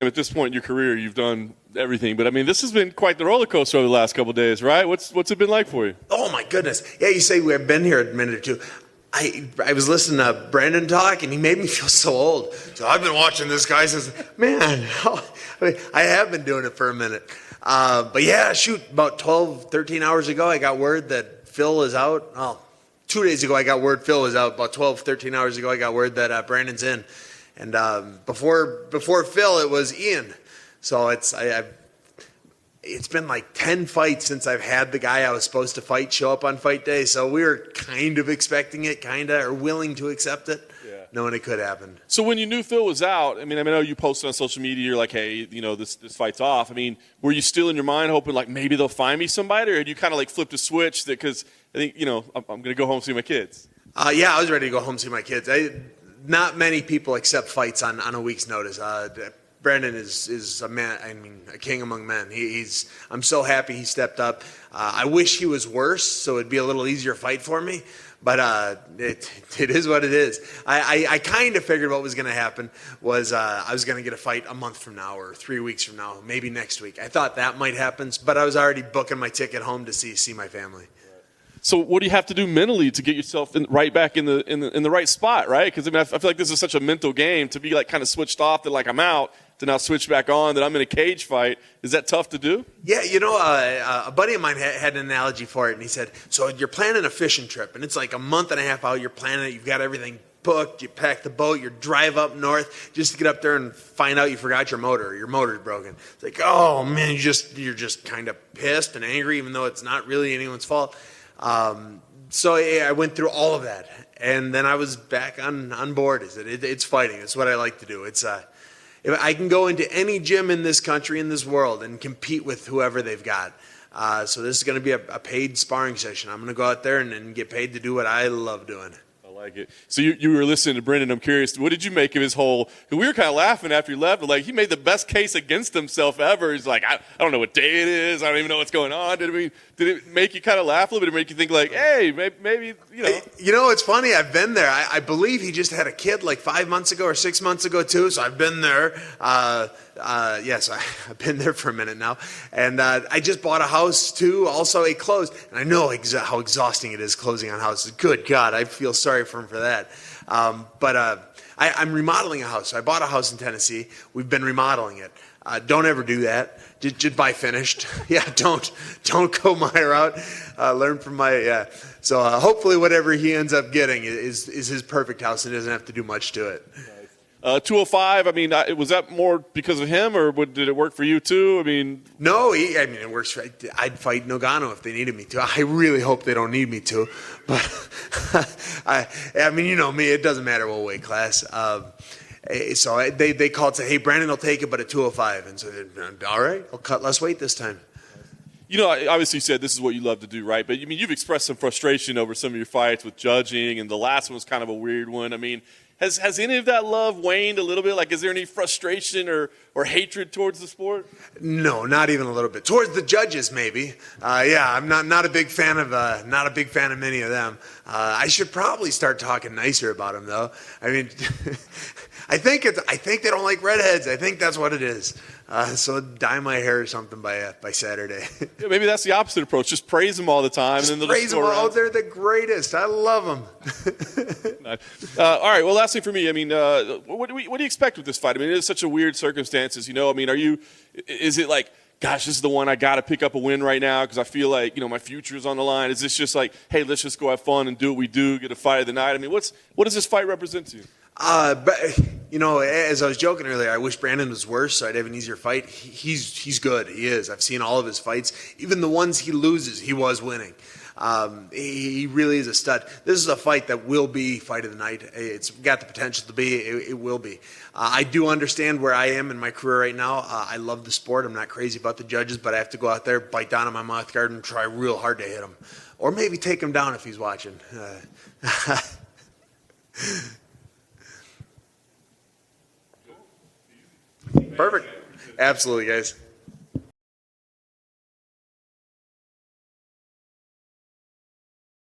At this point in your career, you've done everything. But, I mean, this has been quite the roller coaster over the last couple of days, right? What's it been like for you? Oh, my goodness. Yeah, you say we've been here a minute or two. I was listening to Brandon talk, and he made me feel so old. So I've been watching this guy since, man, I have been doing it for a minute. But, yeah, shoot, about 12, 13 hours ago, I got word that Phil is out. Oh, 2 days ago, I got word Phil was out. About 12, 13 hours ago, I got word that Brandon's in. And before Phil, it was Ian. So it's been like 10 fights since I've had the guy I was supposed to fight show up on fight day. So we were kind of expecting it, or willing to accept it, knowing it could happen. So when you knew Phil was out, I know you posted on social media, you're like, hey, this fight's off. I mean, were you still in your mind hoping like maybe they'll find me somebody, or had you kind of like flipped a switch because I think, I'm going to go home and see my kids? Yeah, I was ready to go home and see my kids. Not many people accept fights on a week's notice. Brandon is a man. A king among men. I'm so happy he stepped up. I wish he was worse, so it'd be a little easier fight for me. But it is what it is. I kind of figured what was going to happen was I was going to get a fight a month from now or 3 weeks from now, maybe next week. I thought that might happen, but I was already booking my ticket home to see my family. So what do you have to do mentally to get yourself right back in the right spot, right? Because I feel like this is such a mental game to be like kind of switched off that like I'm out to now switch back on that I'm in a cage fight. Is that tough to do? Yeah, a buddy of mine had an analogy for it, and he said, so you're planning a fishing trip, and it's like a month and a half out. You're planning it. You've got everything booked. You pack the boat. You drive up north just to get up there and find out you forgot your motor. Or your motor's broken. It's like, oh man, you're just kind of pissed and angry, even though it's not really anyone's fault. So I went through all of that, and then I was back on board. It's fighting. It's what I like to do. If I can go into any gym in this country, in this world, and compete with whoever they've got. So this is going to be a paid sparring session. I'm going to go out there and get paid to do what I love doing. Like it. So you were listening to Brendan. I'm curious, what did you make of his whole? Cause we were kind of laughing after he left, but like he made the best case against himself ever. He's like, I don't know what day it is. I don't even know what's going on. Did it make you kind of laugh a little bit? Did it make you think like, hey, maybe it's funny. I've been there. I believe he just had a kid like 5 months ago or 6 months ago too. So I've been there. Yes, I've been there for a minute now. And I just bought a house too. Also, it closed. And I know how exhausting it is closing on houses. Good God, I feel sorry for him for that. But I'm remodeling a house. I bought a house in Tennessee. We've been remodeling it. Don't ever do that. Just buy finished. Yeah, don't go my route. Learn from my. So hopefully whatever he ends up getting is his perfect house and doesn't have to do much to it. 205, was that more because of him, or did it work for you too? No, it works. I'd fight Nagano if they needed me to. I really hope they don't need me to, but you know me, it doesn't matter what weight class. So they called and said, hey, Brandon will take it, but at 205. And so, all right, I'll cut less weight this time. Obviously you said this is what you love to do, right? But, you've expressed some frustration over some of your fights with judging, and the last one was kind of a weird one. Has any of that love waned a little bit? Like, is there any frustration or hatred towards the sport? No, not even a little bit. Towards the judges, maybe. I'm not a big fan of many of them. I should probably start talking nicer about them, though. I think they don't like redheads. I think that's what it is. So dye my hair or something by Saturday. Yeah, maybe that's the opposite approach. Just praise them all the time. Just and then they'll praise them all. They're the greatest. I love them. All right. Well, last thing for me. What do you expect with this fight? It is such a weird circumstances. Is it like, gosh, this is the one I got to pick up a win right now because I feel like, my future is on the line? Is this just like, hey, let's just go have fun and do what we do, get a fight of the night? What does this fight represent to you? But as I was joking earlier, I wish Brandon was worse so I'd have an easier fight. He's good. He is. I've seen all of his fights. Even the ones he loses, he was winning. He really is a stud. This is a fight that will be fight of the night. It's got the potential to be. It will be. I do understand where I am in my career right now. I love the sport. I'm not crazy about the judges, but I have to go out there, bite down on my mouth guard, and try real hard to hit him. Or maybe take him down if he's watching. Perfect. Absolutely, guys.